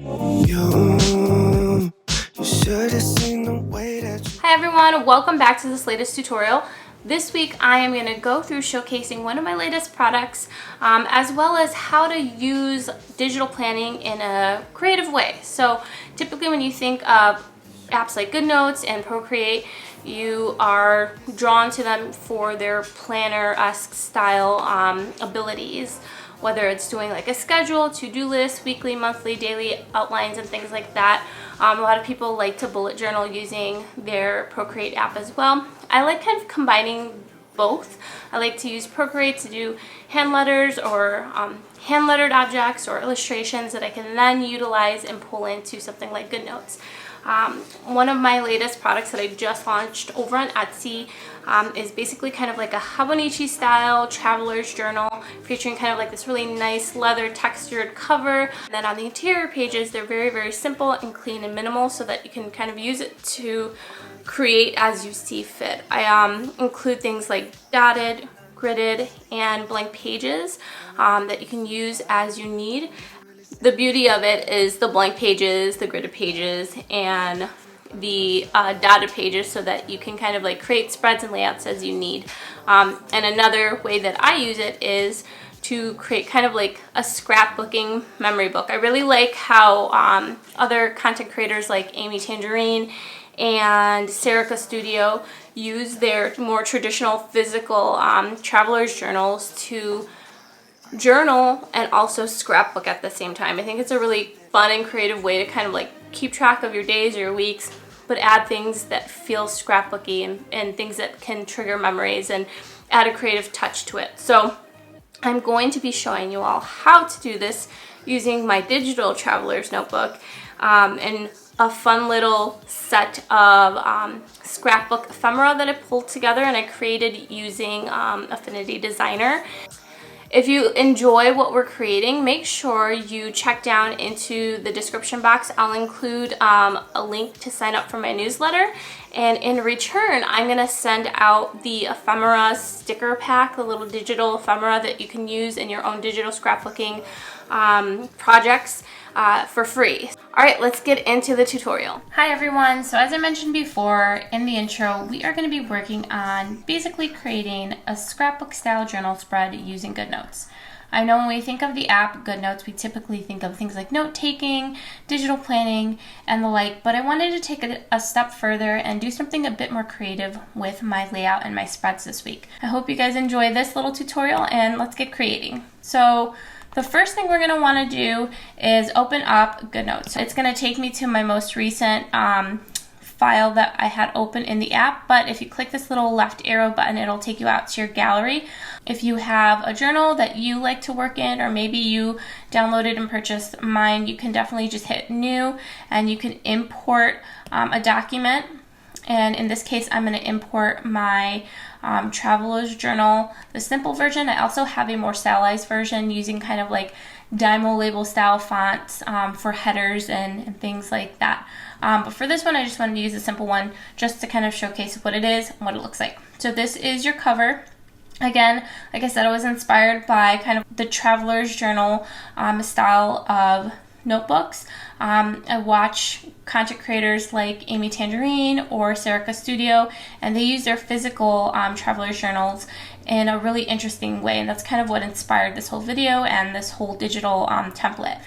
Hi everyone, welcome back to this latest tutorial. This week I am going to go through showcasing one of my latest products as well as how to use digital planning in a creative way. So typically when you think of apps like Goodnotes and Procreate, you are drawn to them for their planner-esque style abilities, whether it's doing like a schedule, to-do list, weekly, monthly, daily outlines and things like that. A lot of people like to bullet journal using their Procreate app as well. I like kind of combining both. I like to use Procreate to do hand letters or hand lettered objects or illustrations that I can then utilize and pull into something like Goodnotes. One of my latest products that I just launched over on Etsy is basically kind of like a Hobonichi style traveler's journal featuring kind of like this really nice leather textured cover. And then on the interior pages, they're very, very simple and clean and minimal so that you can kind of use it to create as you see fit. I include things like dotted, gridded, and blank pages that you can use as you need. The beauty of it is the blank pages, the gridded pages, and the dotted pages so that you can kind of like create spreads and layouts as you need. And another way that I use it is to create kind of like a scrapbooking memory book. I really like how other content creators like Amy Tangerine and Serica Studio use their more traditional physical traveler's journals to journal and also scrapbook at the same time. I think it's a really fun and creative way to kind of like keep track of your days or your weeks, but add things that feel scrapbooky and things that can trigger memories and add a creative touch to it. So I'm going to be showing you all how to do this using my digital traveler's notebook and a fun little set of scrapbook ephemera that I pulled together and I created using Affinity Designer. If you enjoy what we're creating, make sure you check down into the description box. I'll include a link to sign up for my newsletter. And in return, I'm going to send out the ephemera sticker pack, the little digital ephemera that you can use in your own digital scrapbooking projects for free. All right, let's get into the tutorial. Hi everyone. So as I mentioned before in the intro, we are going to be working on basically creating a scrapbook style journal spread using Goodnotes. I know when we think of the app Goodnotes, we typically think of things like note-taking, digital planning, and the like, but I wanted to take it a step further and do something a bit more creative with my layout and my spreads this week. I hope you guys enjoy this little tutorial and let's get creating. So the first thing we're going to want to do is open up Goodnotes. It's going to take me to my most recent file that I had open in the app, but if you click this little left arrow button, it'll take you out to your gallery. If you have a journal that you like to work in, or maybe you downloaded and purchased mine, you can definitely just hit new and you can import a document. And in this case, I'm going to import my traveler's journal, the simple version. I also have a more stylized version using kind of like Dymo label style fonts for headers and things like that. But for this one, I just wanted to use a simple one just to kind of showcase what it is and what it looks like. So this is your cover. Again, like I said, I was inspired by kind of the traveler's journal style of notebooks. I watch content creators like Amy Tangerine or Serica Studio, and they use their physical traveler's journals in a really interesting way, and that's kind of what inspired this whole video and this whole digital template.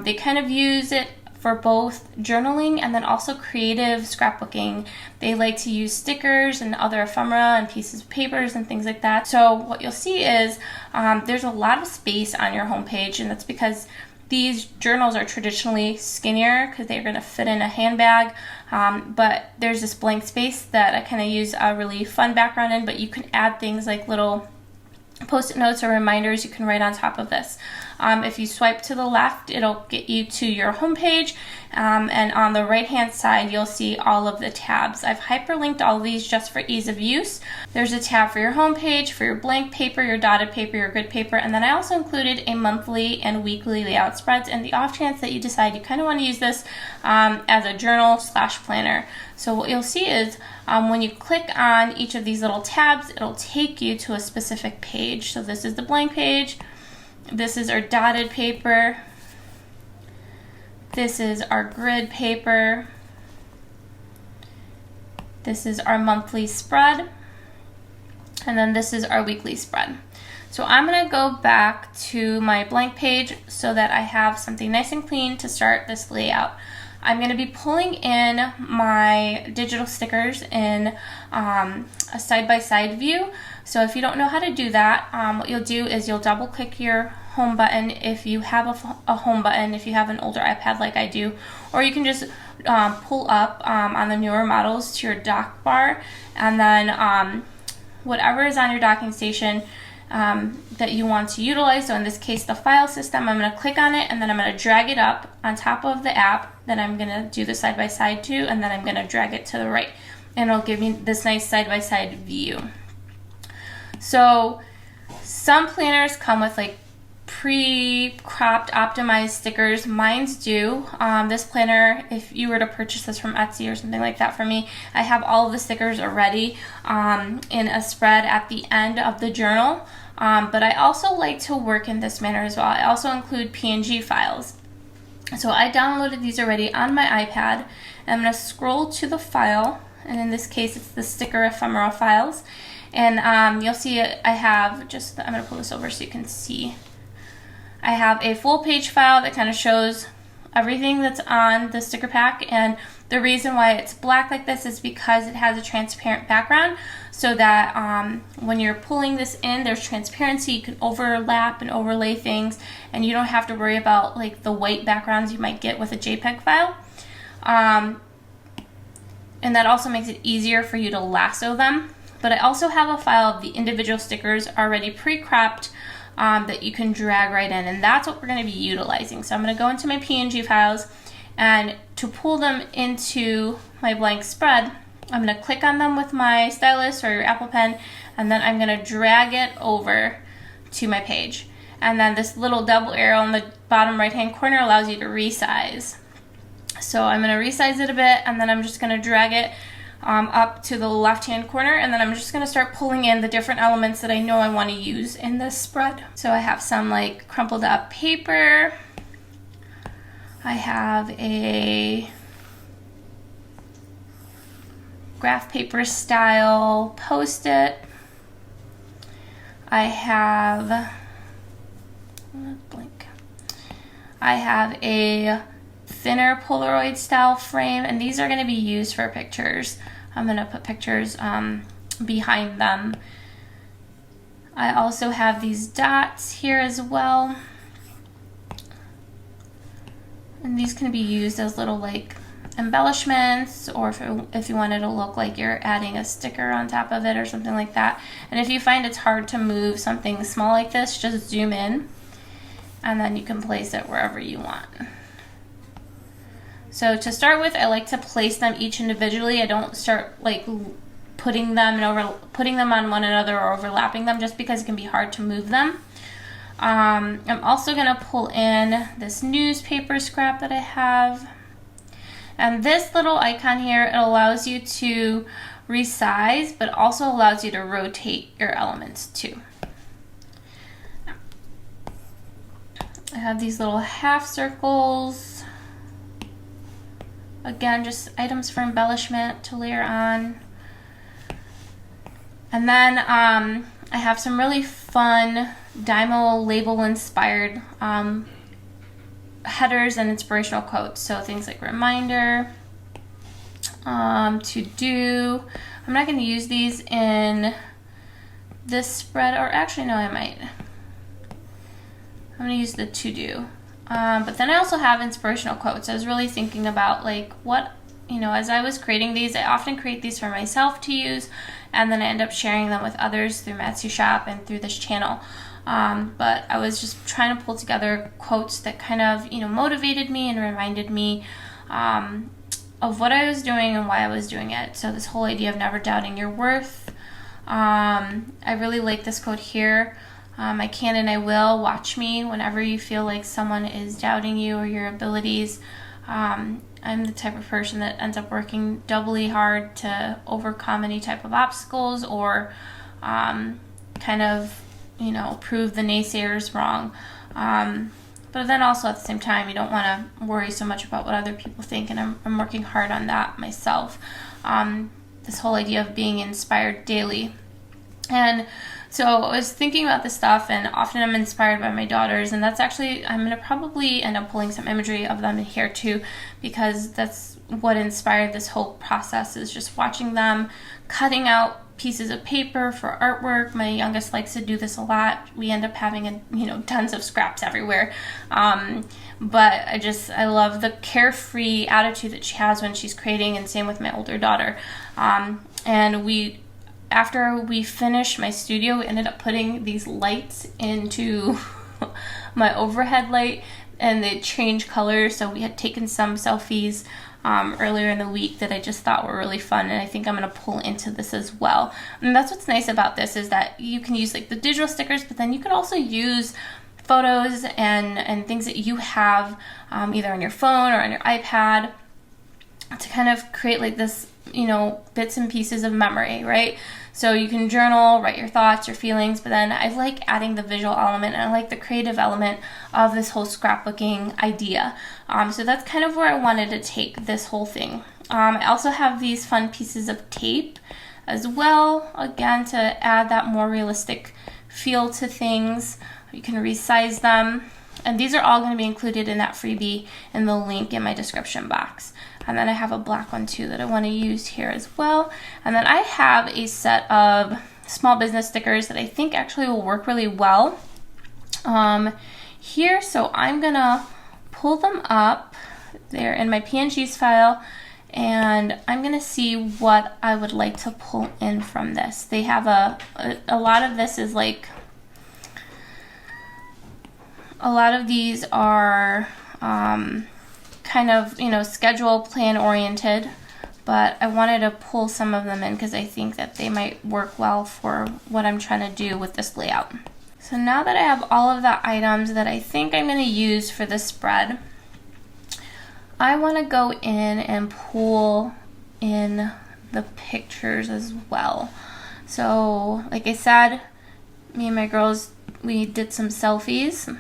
They kind of use it for both journaling and then also creative scrapbooking. They like to use stickers and other ephemera and pieces of papers and things like that. So what you'll see is there's a lot of space on your homepage, and that's because these journals are traditionally skinnier because they're going to fit in a handbag, but there's this blank space that I kind of use a really fun background in, but you can add things like little post-it notes or reminders you can write on top of this. If you swipe to the left, it'll get you to your home page, and on the right hand side you'll see all of the tabs. I've hyperlinked all of these just for ease of use. There's a tab for your home page, for your blank paper, your dotted paper, your grid paper, and then I also included a monthly and weekly layout spreads in the off chance that you decide you kind of want to use this as a journal / planner. So what you'll see is when you click on each of these little tabs, it'll take you to a specific page. So this is the blank page. This is our dotted paper. This is our grid paper. This is our monthly spread. And then this is our weekly spread. So I'm going to go back to my blank page so that I have something nice and clean to start this layout. I'm going to be pulling in my digital stickers in a side-by-side view. So if you don't know how to do that, what you'll do is you'll double click your home button if you have a home button, if you have an older iPad like I do, or you can just pull up on the newer models to your dock bar, and then whatever is on your docking station that you want to utilize. So in this case, the file system, I'm going to click on it and then I'm going to drag it up on top of the app. Then I'm going to do the side-by-side too, and then I'm going to drag it to the right, and it'll give me this nice side-by-side view. So some planners come with like pre-cropped optimized stickers. Mine's do. This planner, if you were to purchase this from Etsy or something like that for me, I have all of the stickers already in a spread at the end of the journal. But I also like to work in this manner as well. I also include PNG files. So I downloaded these already on my iPad. And I'm going to scroll to the file, and in this case it's the sticker ephemera files. And you'll see I have just, I'm going to pull this over so you can see. I have a full page file that kind of shows everything that's on the sticker pack, and the reason why it's black like this is because it has a transparent background, so that when you're pulling this in, there's transparency. You can overlap and overlay things, and you don't have to worry about like the white backgrounds you might get with a JPEG file. And that also makes it easier for you to lasso them. But I also have a file of the individual stickers already pre-cropped that you can drag right in, and that's what we're going to be utilizing. So I'm going to go into my PNG files, and to pull them into my blank spread, I'm going to click on them with my stylus or your Apple Pen, and then I'm going to drag it over to my page. And then this little double arrow in the bottom right hand corner allows you to resize. So I'm going to resize it a bit, and then I'm just going to drag it up to the left hand corner, and then I'm just going to start pulling in the different elements that I know I want to use in this spread. So I have some like crumpled up paper. I have a graph paper style post-it. I have a thinner Polaroid style frame, and these are going to be used for pictures. I'm going to put pictures behind them. I also have these dots here as well, and these can be used as little like embellishments, or if you want it to look like you're adding a sticker on top of it or something like that. And if you find it's hard to move something small like this, just zoom in and then you can place it wherever you want. So to start with, I like to place them each individually. I don't start like putting them on one another or overlapping them, just because it can be hard to move them. I'm also going to pull in this newspaper scrap that I have. And this little icon here, it allows you to resize, but also allows you to rotate your elements too. I have these little half circles. Again, just items for embellishment to layer on. And then I have some really fun Dymo label inspired headers and inspirational quotes. So things like reminder, to do. I'm not going to use these in this spread, or actually no, I might. I'm going to use the to do. But then I also have inspirational quotes. I was really thinking about like what, as I was creating these, I often create these for myself to use, and then I end up sharing them with others through my Etsy shop and through this channel. But I was just trying to pull together quotes that kind of, motivated me and reminded me of what I was doing and why I was doing it. So this whole idea of never doubting your worth. I really like this quote here. I can and I will. Watch me whenever you feel like someone is doubting you or your abilities. I'm the type of person that ends up working doubly hard to overcome any type of obstacles, or kind of, prove the naysayers wrong. But then also at the same time, you don't want to worry so much about what other people think, and I'm working hard on that myself. This whole idea of being inspired daily. And so I was thinking about this stuff, and often I'm inspired by my daughters, and that's actually, I'm going to probably end up pulling some imagery of them in here too, because that's what inspired this whole process, is just watching them cutting out pieces of paper for artwork. My youngest likes to do this a lot. We end up having tons of scraps everywhere. But I love the carefree attitude that she has when she's creating, and same with my older daughter. And after we finished my studio, we ended up putting these lights into my overhead light, and they change colors. So we had taken some selfies earlier in the week that I just thought were really fun, and I think I'm going to pull into this as well. And that's what's nice about this, is that you can use like the digital stickers, but then you can also use photos and things that you have either on your phone or on your iPad to kind of create like this, bits and pieces of memory, right? So you can journal, write your thoughts, your feelings, but then I like adding the visual element, and I like the creative element of this whole scrapbooking idea. So that's kind of where I wanted to take this whole thing. I also have these fun pieces of tape as well, again, to add that more realistic feel to things. You can resize them. And these are all going to be included in that freebie in the link in my description box. And then I have a black one too that I want to use here as well. And then I have a set of small business stickers that I think actually will work really well here. So I'm going to pull them up. They're in my PNGs file, and I'm going to see what I would like to pull in from this. They have a lot of this is like, a lot of these are kind of, schedule plan oriented, but I wanted to pull some of them in because I think that they might work well for what I'm trying to do with this layout. So now that I have all of the items that I think I'm going to use for this spread, I want to go in and pull in the pictures as well. So like I said, me and my girls, we did some selfies.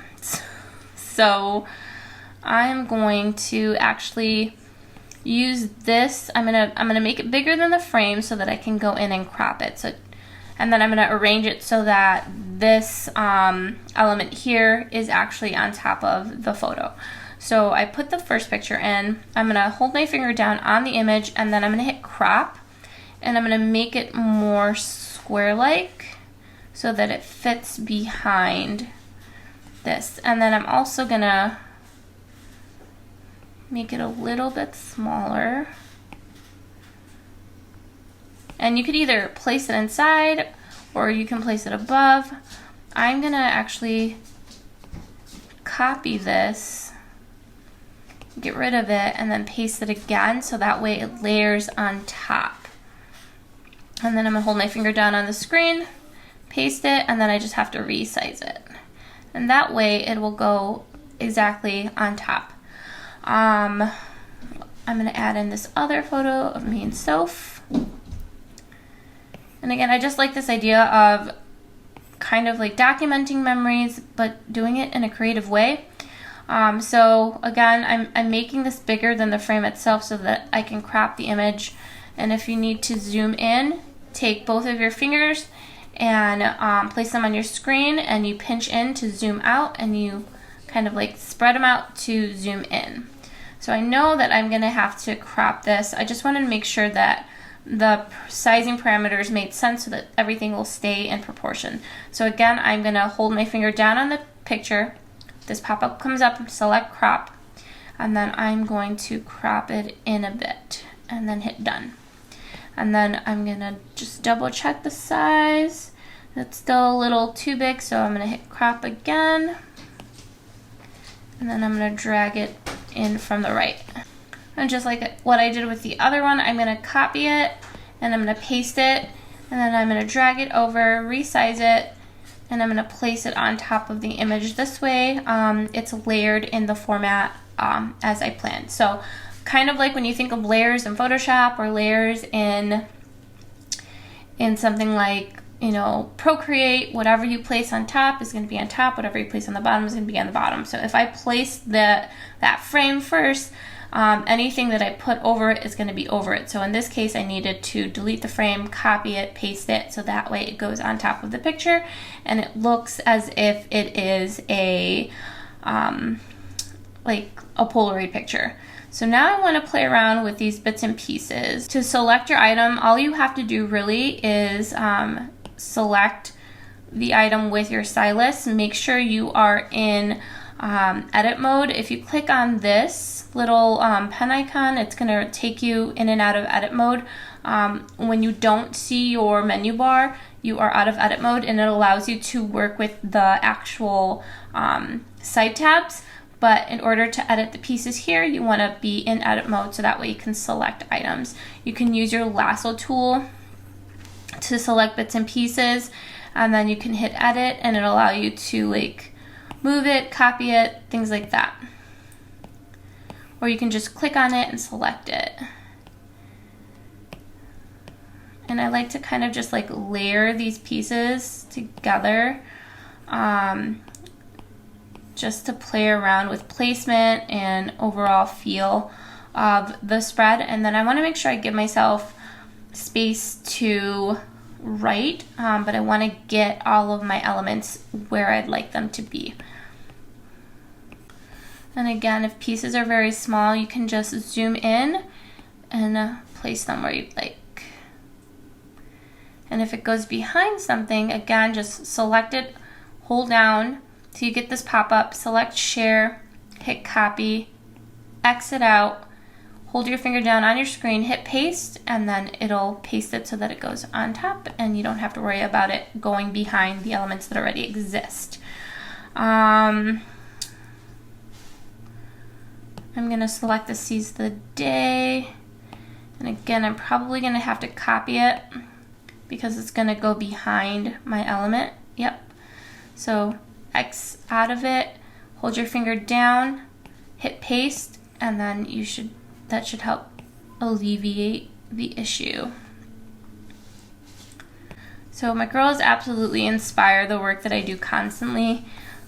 So I'm going to actually use this. I'm gonna make it bigger than the frame so that I can go in and crop it. So, and then I'm gonna arrange it so that this element here is actually on top of the photo. So I put the first picture in. I'm gonna hold my finger down on the image, and then I'm gonna hit crop, and I'm gonna make it more square-like so that it fits behind this. And then I'm also gonna make it a little bit smaller, and you could either place it inside or you can place it above. I'm gonna actually copy this, get rid of it, and then paste it again so that way it layers on top. And then I'm gonna hold my finger down on the screen, paste it, and then I just have to resize it. And that way it will go exactly on top. I'm going to add in this other photo of me and Soph. And again, I just like this idea of kind of like documenting memories, but doing it in a creative way. So again, I'm making this bigger than the frame itself so that I can crop the image. And if you need to zoom in, take both of your fingers and place them on your screen, and you pinch in to zoom out, and you kind of like spread them out to zoom in. So I know that I'm going to have to crop this. I just wanted to make sure that the sizing parameters made sense so that everything will stay in proportion. So again, I'm going to hold my finger down on the picture. This pop-up comes up, select crop, and then I'm going to crop it in a bit and then hit done. And then I'm going to just double check the size. It's still a little too big, so I'm going to hit crop again. And then I'm going to drag it in from the right. And just like what I did with the other one, I'm going to copy it, and I'm going to paste it, and then I'm going to drag it over, resize it, and I'm going to place it on top of the image. This way it's layered in the format as I planned. So kind of like when you think of layers in Photoshop or layers in something like Procreate, whatever you place on top is going to be on top, whatever you place on the bottom is going to be on the bottom. So if I place that frame first, anything that I put over it is going to be over it. So in this case, I needed to delete the frame, copy it, paste it, so that way it goes on top of the picture, and it looks as if it is like a Polaroid picture. So now I want to play around with these bits and pieces. To select your item, all you have to do really is select the item with your stylus. Make sure you are in edit mode. If you click on this little pen icon, it's going to take you in and out of edit mode. When you don't see your menu bar, you are out of edit mode, and it allows you to work with the actual side tabs. But in order to edit the pieces here, you want to be in edit mode, so that way you can select items. You can use your lasso tool to select bits and pieces, and then you can hit edit, and it'll allow you to like move it, copy it, things like that. Or you can just click on it and select it. And I like to kind of just like layer these pieces together, just to play around with placement and overall feel of the spread. And then I want to make sure I give myself space to write, but I want to get all of my elements where I'd like them to be. And again, if pieces are very small, you can just zoom in and place them where you'd like. And if it goes behind something, again, just select it, hold down till you get this pop-up, select share, hit copy, exit out, hold your finger down on your screen, hit paste, and then it'll paste it so that it goes on top, and you don't have to worry about it going behind the elements that already exist. I'm going to select the seize the day, and again, I'm probably going to have to copy it because it's going to go behind my element. Yep. So X out of it, hold your finger down, hit paste, and then that should help alleviate the issue. So my girls absolutely inspire the work that I do constantly.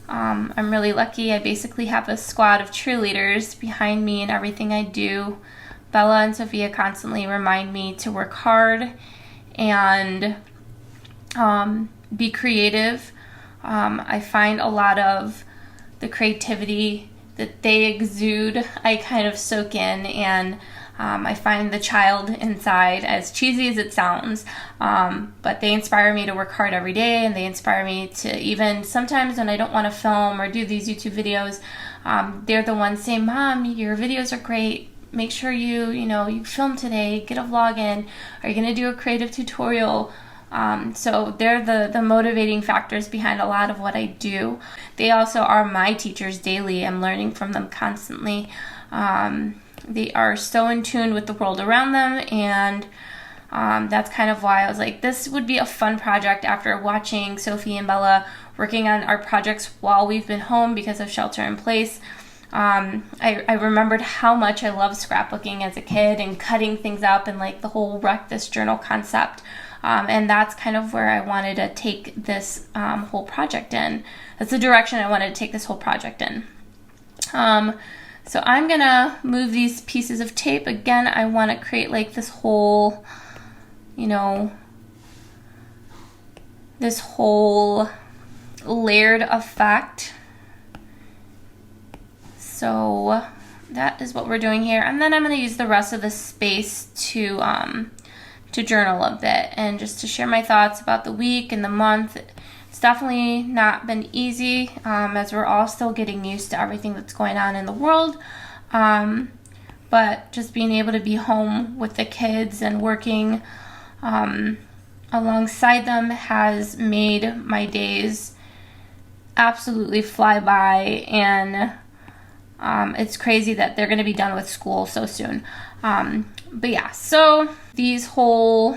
I'm really lucky. I basically have a squad of cheerleaders behind me in everything I do. Bella and Sophia constantly remind me to work hard and be creative. I find a lot of the creativity that they exude, I kind of soak in, and I find the child inside, as cheesy as it sounds, but they inspire me to work hard every day, and they inspire me to, even sometimes when I don't want to film or do these YouTube videos, they're the ones saying, Mom, your videos are great. Make sure you film today, get a vlog in. Are you going to do a creative tutorial? So they're the motivating factors behind a lot of what I do. They also are my teachers daily. I'm learning from them constantly. They are so in tune with the world around them, and that's kind of why I was like, this would be a fun project after watching Sophie and Bella working on our projects while we've been home because of shelter in place. I remembered how much I loved scrapbooking as a kid and cutting things up and like the whole wreck this journal concept. And that's kind of where I wanted to take this whole project in. That's the direction I wanted to take this whole project in. So I'm going to move these pieces of tape. Again, I want to create like this whole, this whole layered effect. So that is what we're doing here. And then I'm going to use the rest of the space to journal a bit and just to share my thoughts about the week and the month. It's definitely not been easy as we're all still getting used to everything that's going on in the world. But just being able to be home with the kids and working alongside them has made my days absolutely fly by, and it's crazy that they're going to be done with school so soon. But yeah, so this whole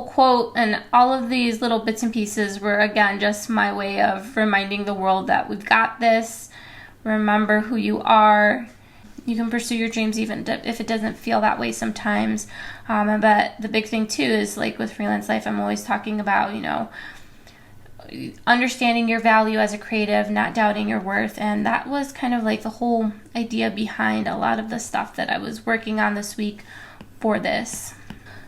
quote and all of these little bits and pieces were, again, just my way of reminding the world that we've got this. Remember who you are. You can pursue your dreams even if it doesn't feel that way sometimes. But the big thing too is, like with Freelance Life, I'm always talking about, understanding your value as a creative, not doubting your worth. And that was kind of like the whole idea behind a lot of the stuff that I was working on this week for this.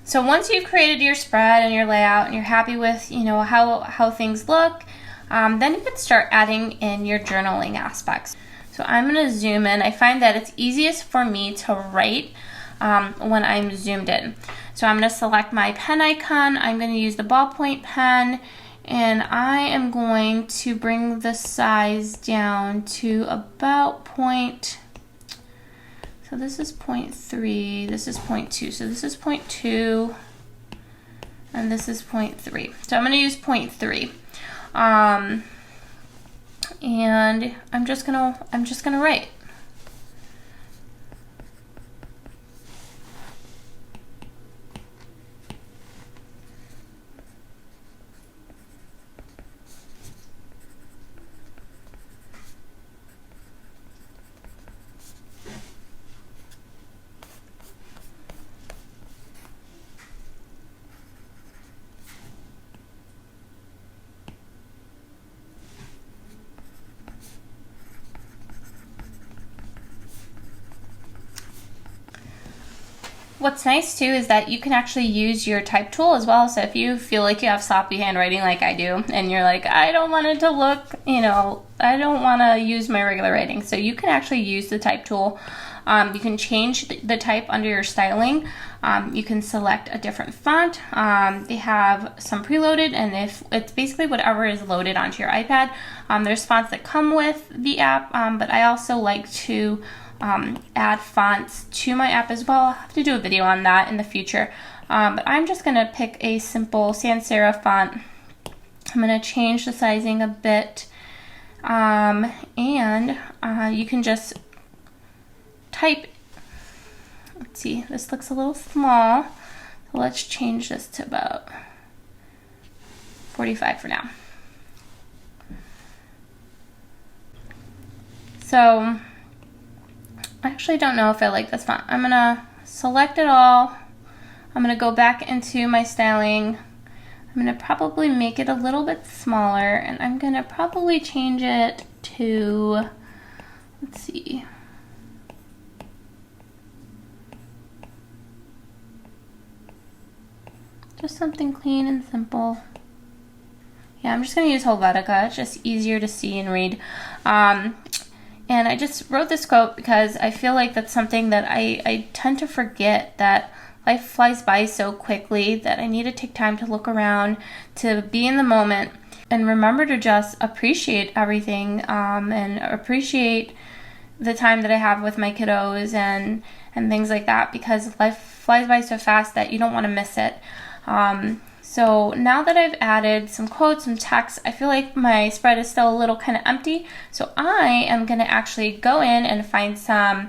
So once you've created your spread and your layout and you're happy with, how things look, then you can start adding in your journaling aspects. So I'm going to zoom in. I find that it's easiest for me to write when I'm zoomed in. So I'm going to select my pen icon. I'm going to use the ballpoint pen, and I am going to bring the size down to about so this is 0.3, this is 0.2, so this is 0.2, and this is 0.3. So I'm going to use 0.3. And I'm just gonna write. What's nice too is that you can actually use your type tool as well. So if you feel like you have sloppy handwriting like I do, and you're like, I don't want it to look, I don't want to use my regular writing. So you can actually use the type tool. You can change the type under your styling. You can select a different font. They have some preloaded, and if it's basically whatever is loaded onto your iPad. There's fonts that come with the app, but I also like to add fonts to my app as well. I'll have to do a video on that in the future. But I'm just going to pick a simple sans serif font. I'm going to change the sizing a bit. And you can just type. Let's see, this looks a little small. So let's change this to about 45 for now. So I actually don't know if I like this font. I'm going to select it all. I'm going to go back into my styling. I'm going to probably make it a little bit smaller, and I'm going to probably change it to, let's see, just something clean and simple. Yeah, I'm just going to use Helvetica. It's just easier to see and read. And I just wrote this quote because I feel like that's something that I tend to forget, that life flies by so quickly that I need to take time to look around, to be in the moment, and remember to just appreciate everything, and appreciate the time that I have with my kiddos and things like that, because life flies by so fast that you don't want to miss it. So now that I've added some quotes, some text, I feel like my spread is still a little kind of empty. So I am going to actually go in and find some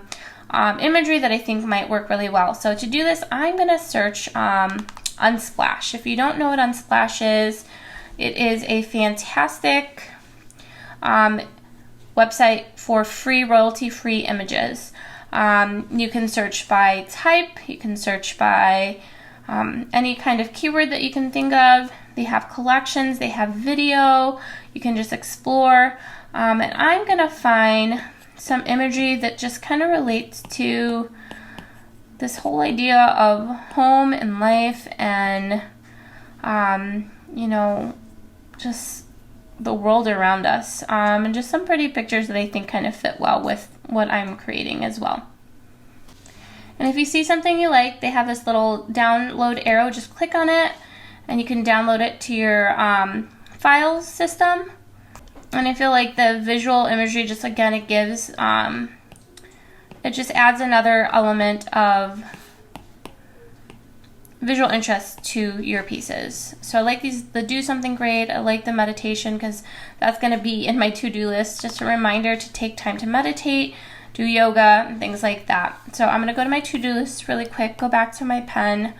imagery that I think might work really well. So to do this, I'm going to search Unsplash. If you don't know what Unsplash is, it is a fantastic website for free, royalty-free images. You can search by type, you can search by any kind of keyword that you can think of. They have collections, they have video, you can just explore. And I'm going to find some imagery that just kind of relates to this whole idea of home and life and, just the world around us. And just some pretty pictures that I think kind of fit well with what I'm creating as well. And if you see something you like, they have this little download arrow. Just click on it and you can download it to your files system. And I feel like the visual imagery, just again, it gives, it just adds another element of visual interest to your pieces. So I like the do something great. I like the meditation because that's going to be in my to-do list. Just a reminder to take time to meditate, do yoga, and things like that. So I'm going to go to my to-do list really quick, go back to my pen.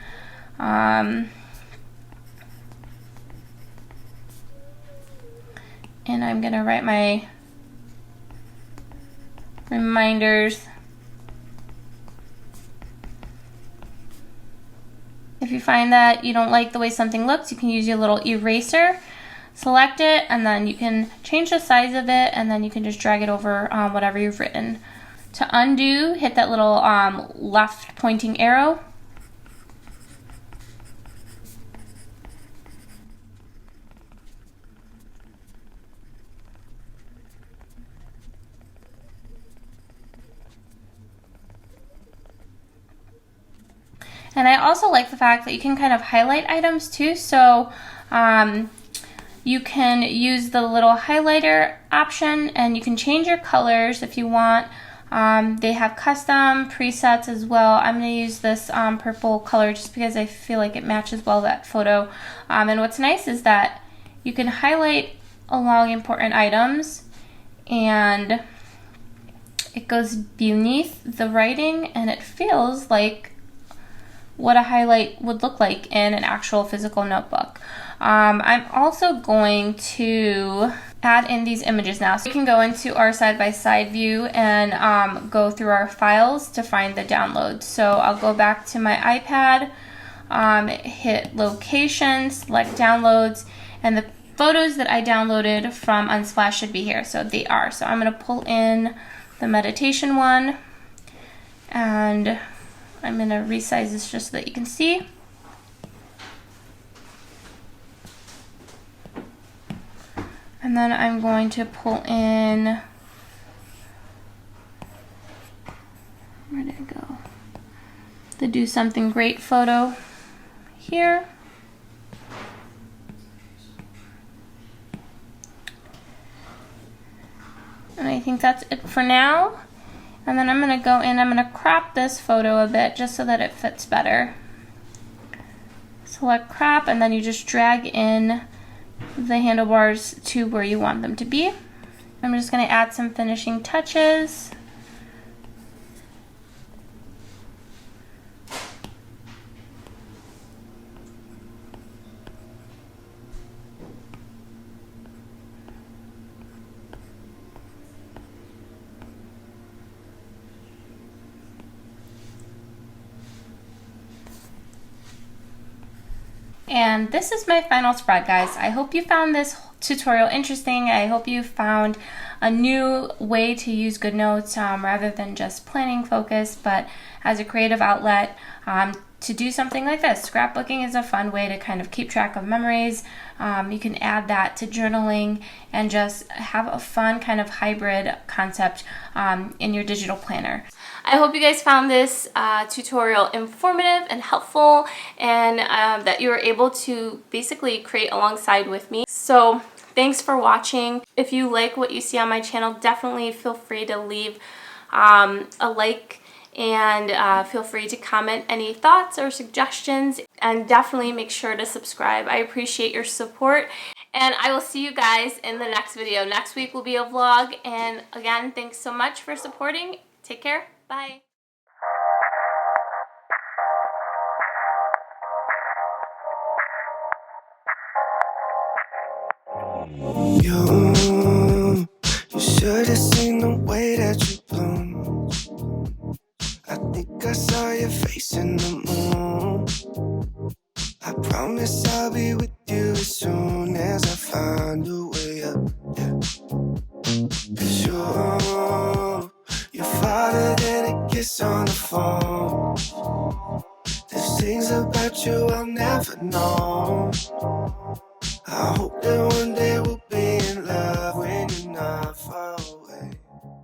And I'm going to write my reminders. If you find that you don't like the way something looks, you can use your little eraser select it, and then you can change the size of it, and then you can just drag it over whatever you've written. To undo, hit that little left pointing arrow. And I also like the fact that you can kind of highlight items too. So you can use the little highlighter option, and you can change your colors if you want. They have custom presets as well. I'm going to use this purple color just because I feel like it matches well that photo. And what's nice is that you can highlight along important items, and it goes beneath the writing, and it feels like what a highlight would look like in an actual physical notebook. I'm also going to add in these images now. So we can go into our side-by-side view and go through our files to find the downloads. So I'll go back to my iPad, hit location, select downloads, and the photos that I downloaded from Unsplash should be here. So they are. So I'm going to pull in the meditation one, and I'm going to resize this just so that you can see. And then I'm going to pull in, where did it go? The Do Something Great photo here. And I think that's it for now. And then I'm going to go in, I'm going to crop this photo a bit just so that it fits better. Select crop, and then you just drag in the handlebars to where you want them to be. I'm just going to add some finishing touches. And this is my final spread, guys. I hope you found this tutorial interesting. I hope you found a new way to use Goodnotes rather than just planning focus, but as a creative outlet to do something like this. Scrapbooking is a fun way to kind of keep track of memories. You can add that to journaling and just have a fun kind of hybrid concept in your digital planner. I hope you guys found this tutorial informative and helpful, and that you were able to basically create alongside with me. So thanks for watching. If you like what you see on my channel, definitely feel free to leave a like, and feel free to comment any thoughts or suggestions, and definitely make sure to subscribe. I appreciate your support, and I will see you guys in the next video. Next week will be a vlog, and again, thanks so much for supporting. Take care. Bye. You should have seen the way that you bloom. I think I saw your face in the moon. I promise I'll be with you as soon as I find a way up, yeah. 'Cause you're farther than a kiss on the phone. There's things about you I'll never know.